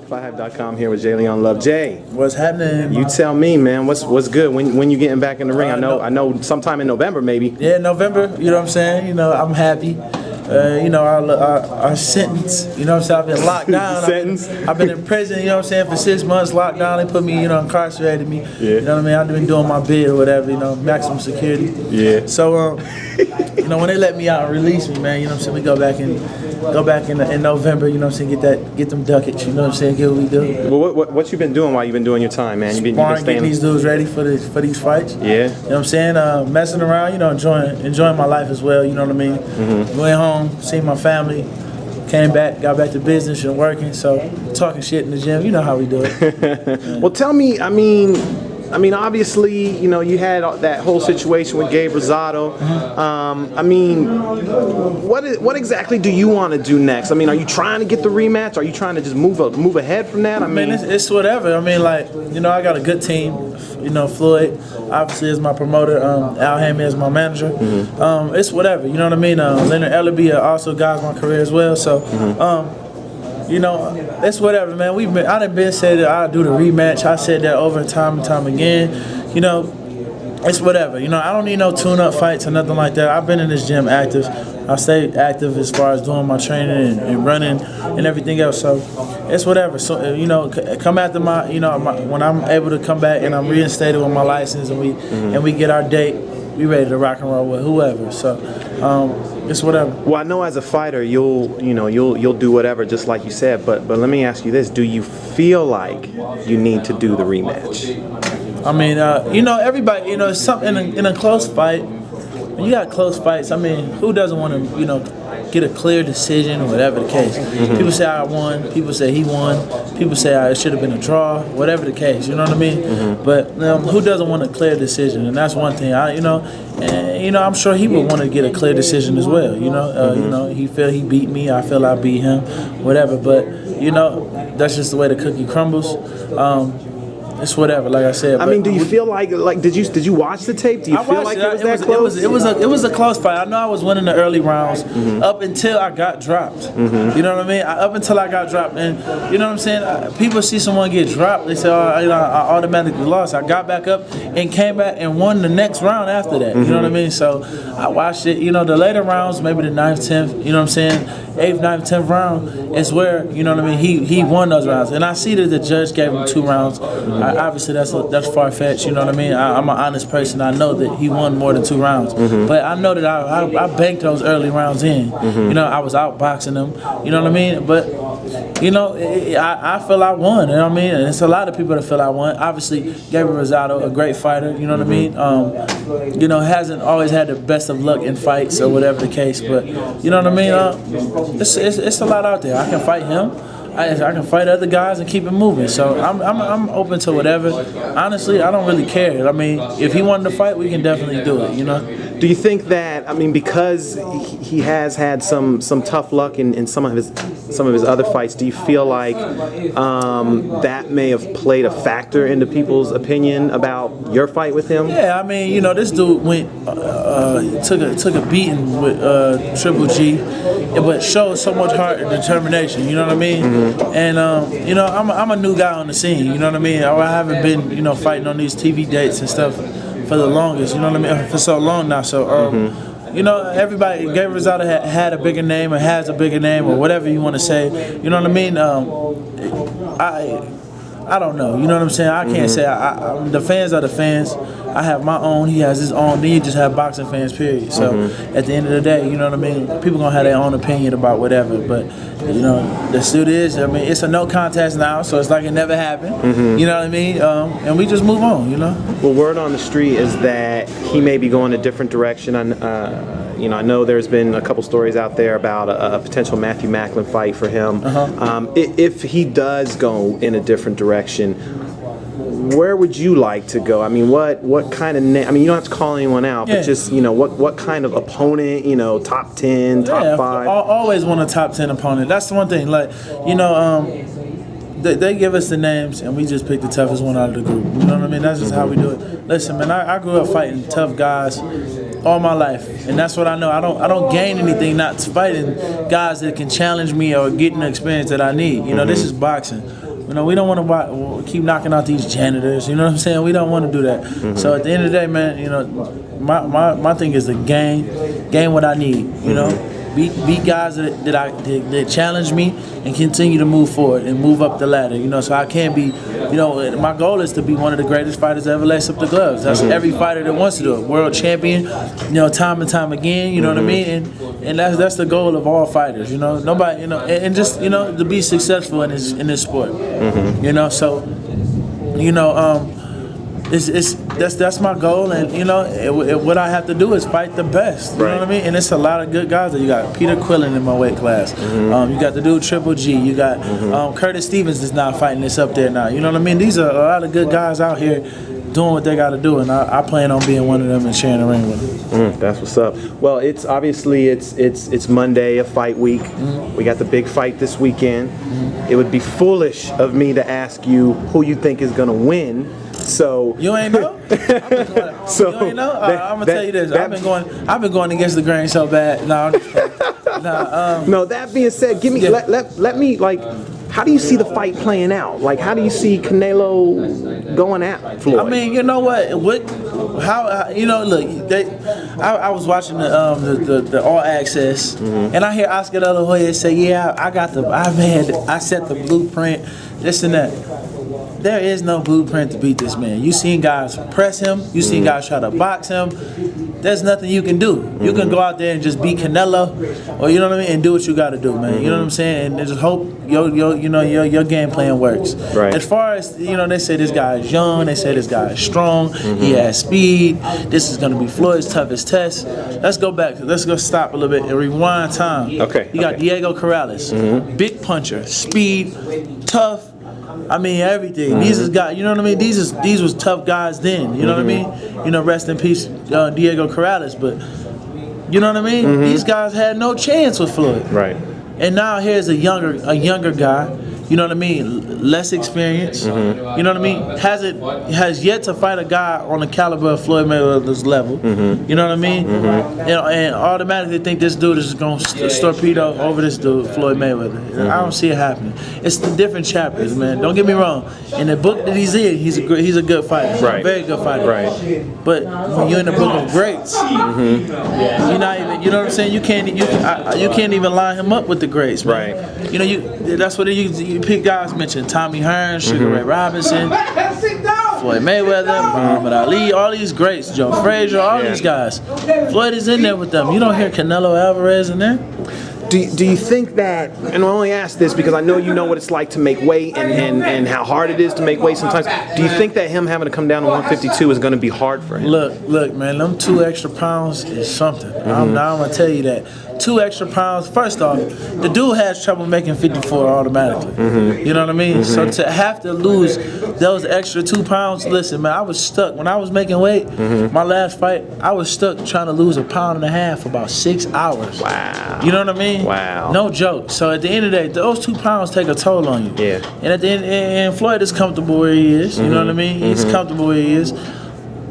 FightHype.com here with Jay Leon Love. Jay, what's happening? You tell me, man. What's good? When you getting back in the ring? I know sometime in November, maybe. Yeah, November. You know what I'm saying? You know, I'm happy. You know, our sentence. You know what I'm saying? I've been locked down. I've been in prison. You know what I'm saying? For 6 months, locked down. They put me, incarcerated me. Yeah. You know what I mean? I've been doing my bid or whatever. You know, maximum security. Yeah. So, you know, when they let me out and release me, man, you know what I'm saying? We go back in November. You know what I'm saying? Get them ducats. You know what I'm saying? Get what we do. Well, what you been doing while you've been doing your time, man? You've been getting these dudes ready for these fights. Yeah. You know what I'm saying? Messing around. You know, enjoying my life as well. You know what I mean? Mm-hmm. Went home, seen my family. Came back, got back to business and working. So talking shit in the gym. You know how we do it. Well, tell me. I mean, obviously, you know, you had that whole situation with Gabe Rosado. I mean, what exactly do you want to do next? I mean, are you trying to get the rematch? Are you trying to just move ahead from that? I mean, it's whatever. I mean, like, you know, I got a good team. You know, Floyd obviously is my promoter. Al Hammond is my manager. Mm-hmm. It's whatever. You know what I mean? Leonard Ellerby also guides my career as well. So. Mm-hmm. You know, it's whatever, man. I done been said that I'll do the rematch. I said that over and time again. You know, it's whatever. You know, I don't need no tune-up fights or nothing like that. I've been in this gym active. I stay active as far as doing my training and running and everything else. So it's whatever. So, you know, come after my, when I'm able to come back and I'm reinstated with my license and we get our date, we ready to rock and roll with whoever. So it's whatever. Well, I know as a fighter you'll do whatever, just like you said. But let me ask you this: do you feel like you need to do the rematch? I mean, you know, everybody, you know, it's something in a close fight. When you got close fights, I mean, who doesn't want to, you know, get a clear decision or whatever the case? Mm-hmm. People say I won. People say he won. People say it should have been a draw. Whatever the case, you know what I mean? Mm-hmm. But who doesn't want a clear decision? And that's one thing. I'm sure he would want to get a clear decision as well. You know, he feel he beat me. I feel I beat him. Whatever. But you know, that's just the way the cookie crumbles. It's whatever, like I said. I mean, do you feel like did you watch the tape? Do you feel like it was that close? It was a close fight. I know I was winning the early rounds up until I got dropped. You know what I mean? Up until I got dropped, and you know what I'm saying. People see someone get dropped, they say, "Oh, I automatically lost." I got back up and came back and won the next round after that. You know what I mean? So I watched it. You know, the later rounds, maybe the 9th, 10th. You know what I'm saying? 8th, 9th, 10th round is where, you know what I mean, he won those rounds. And I see that the judge gave him 2 rounds. Obviously, that's far-fetched, you know what I mean? I'm an honest person. I know that he won more than 2 rounds. But I know that I banked those early rounds in. You know, I was outboxing them, you know what I mean? But, you know, I feel I won, you know what I mean? And it's a lot of people that feel I won. Obviously, Gabriel Rosado, a great fighter, you know what I mean? You know, hasn't always had the best of luck in fights or whatever the case. But, you know what I mean? It's a lot out there. I can fight him. I can fight other guys and keep it moving. So I'm open to whatever. Honestly, I don't really care. I mean, if he wanted to fight, we can definitely do it. You know. Do you think that, I mean, because he has had some tough luck in some of his other fights, do you feel like that may have played a factor into people's opinion about your fight with him? Yeah, I mean, you know, this dude went took a beating with Triple G, but showed so much heart and determination. You know what I mean? And you know, I'm a new guy on the scene. You know what I mean? I haven't been, you know, fighting on these TV dates and stuff for the longest. You know what I mean? For so long now. So you know, everybody, Gabriel Rosado had a bigger name or has a bigger name or whatever you want to say. You know what I mean? I don't know. You know what I'm saying? I can't say. The fans are the fans. I have my own. He has his own. Then you just have boxing fans, period. So at the end of the day, you know what I mean? People gonna have their own opinion about whatever. But you know, the suit is. I mean, it's a no contest now, so it's like it never happened. You know what I mean? And we just move on. You know. Well, word on the street is that he may be going a different direction. You know, I know there's been a couple stories out there about a potential Matthew Macklin fight for him. If he does go in a different direction, where would you like to go? I mean, what kind of name? I mean, you don't have to call anyone out, but just, you know, what kind of opponent? You know, top 10, top 5. I always want a top 10 opponent. That's the one thing. Like, you know, they give us the names and we just pick the toughest one out of the group. You know what I mean? That's just how we do it. Listen, man, I grew up fighting tough guys all my life, and that's what I know. I don't gain anything not fighting guys that can challenge me or getting the experience that I need. You know, this is boxing. You know, we don't want to keep knocking out these janitors. You know what I'm saying? We don't want to do that. So at the end of the day, man, you know, my thing is to gain what I need. You know, beat guys that challenge me and continue to move forward and move up the ladder. You know, so I can't be. You know, my goal is to be one of the greatest fighters to ever lace up the gloves. That's every fighter that wants to do it. World champion, you know, time and time again. You know what I mean? And that's the goal of all fighters. You know, nobody. You know, and just you know to be successful in this sport. You know, so you know, that's my goal, and you know what I have to do is fight the best. You know what I mean? And it's a lot of good guys. You got Peter Quillen in my weight class. You got the dude Triple G. You got Curtis Stevens is now fighting this up there now. You know what I mean? These are a lot of good guys out here doing what they got to do, and I plan on being one of them and sharing the ring with them. That's what's up. Well, it's obviously it's Monday, a fight week. We got the big fight this weekend. It would be foolish of me to ask you who you think is gonna win. So you ain't know. So you ain't know. I'm gonna tell you this. I've been going against the grain so bad. No, no. That being said, give me let me like. How do you see the fight playing out? Like, how do you see Canelo going at Floyd? I mean, you know what? How you know? Look, I was watching the All Access, and I hear Oscar De La Hoya say, "Yeah, I set the blueprint, this and that." There is no blueprint to beat this man. You seen guys press him. You seen guys try to box him. There's nothing you can do. You can go out there and just beat Canelo, or you know what I mean, and do what you got to do, man. You know what I'm saying? And just hope your game plan works. Right. As far as you know, they say this guy is young. They say this guy is strong. He has speed. This is gonna be Floyd's toughest test. Let's go back. Let's go stop a little bit and rewind time. Okay. You got Diego Corrales, big puncher, speed, tough. I mean everything. These is guys. You know what I mean? These was tough guys then. You know what I mean? You know, rest in peace, Diego Corrales. But you know what I mean? These guys had no chance with Floyd. Right. And now here's a younger guy. You know what I mean? Less experience. You know what I mean? Has yet to fight a guy on the caliber of Floyd Mayweather's level. You know what I mean? And automatically think this dude is going to torpedo over this dude, Floyd Mayweather. I don't see it happening. It's the different chapters, man. Don't get me wrong. In the book that he's in, he's a good fighter. Right. A very good fighter. Right. But when you're in the book of greats, you're not even. You know what I'm saying? You can't even line him up with the greats, man. Right. You know that's what you pick guys mentioned. Tommy Hearns, Sugar Ray Robinson, Floyd Mayweather, Muhammad Ali, all these greats, Joe Frazier, all these guys. Floyd is in there with them. You don't hear Canelo Alvarez in there. Do you think that, and I only ask this because I know you know what it's like to make weight and how hard it is to make weight sometimes. Do you think that him having to come down to 152 is going to be hard for him? Look, man, them 2 extra pounds is something. I'm going to tell you that. 2 extra pounds, first off, the dude has trouble making 54 automatically. You know what I mean? So to have to lose those extra 2 pounds, listen, man, I was stuck. When I was making weight, my last fight, I was stuck trying to lose 1.5 pounds for about 6 hours. Wow. You know what I mean? Wow. No joke. So at the end of the day, those 2 pounds take a toll on you. Yeah. And at the end, and Floyd is comfortable where he is. You know what I mean? He's comfortable where he is.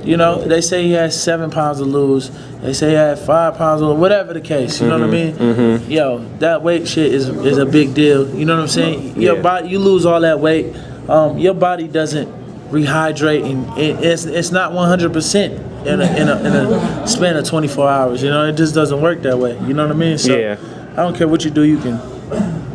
You know, they say he has 7 pounds to lose. They say he had 5 pounds to lose. Whatever the case, you know what I mean? Yo, that weight shit is a big deal. You know what I'm saying? Your body, you lose all that weight. Your body doesn't rehydrate, and it's not 100% in a span of 24 hours. You know, it just doesn't work that way. You know what I mean? So I don't care what you do, you can.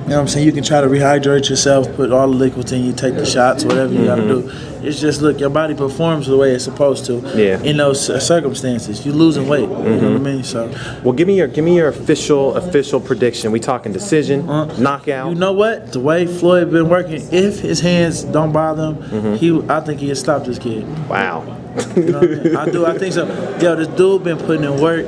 You know what I'm saying? You can try to rehydrate yourself, put all the liquids in, you take the shots, whatever you gotta do. It's just, look, your body performs the way it's supposed to in those circumstances. You're losing weight. You know what I mean? So, well, give me your official prediction. We talking decision, knockout. You know what? The way Floyd been working, if his hands don't bother him, I think he'll stop this kid. Wow. You know what I mean? I think so. Yo, this dude been putting in work.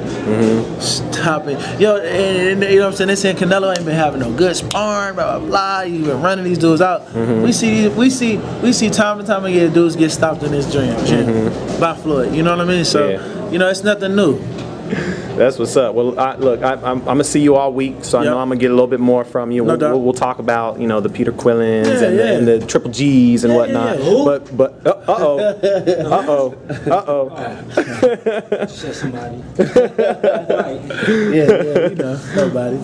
Stop it. Yo, and you know what I'm saying? They saying Canelo ain't been having no good sparring, blah blah blah. He been running these dudes out. We see time and time again dudes get stopped in this gym by Floyd. You know what I mean? So you know it's nothing new. That's what's up. Well, look, I'm gonna see you all week, so I know I'm gonna get a little bit more from you. We'll talk about the Peter Quillins and the Triple G's and whatnot. But Shut somebody. Nobody.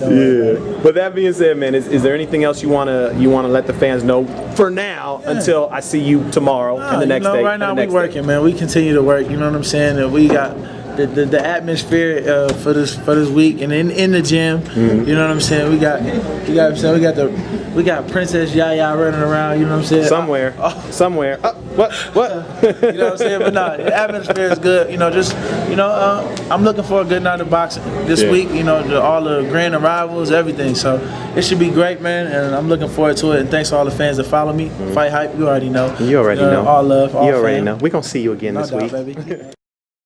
But that being said, man, is there anything else you wanna let the fans know for now until I see you tomorrow and the next day? Right now we working, man. We continue to work. You know what I'm saying? And we got the atmosphere for this week, and in the gym. You know what I'm saying? We got Princess Yaya running around. You know what I'm saying? Somewhere. What? You know what I'm saying? But no, the atmosphere is good. I'm looking for a good night of boxing this week. All the grand arrivals, everything. So it should be great, man. And I'm looking forward to it. And thanks to all the fans that follow me. Fight Hype, you already know. You already know. All love, all You already fam. know. We're gonna see you again No this doubt, week. baby.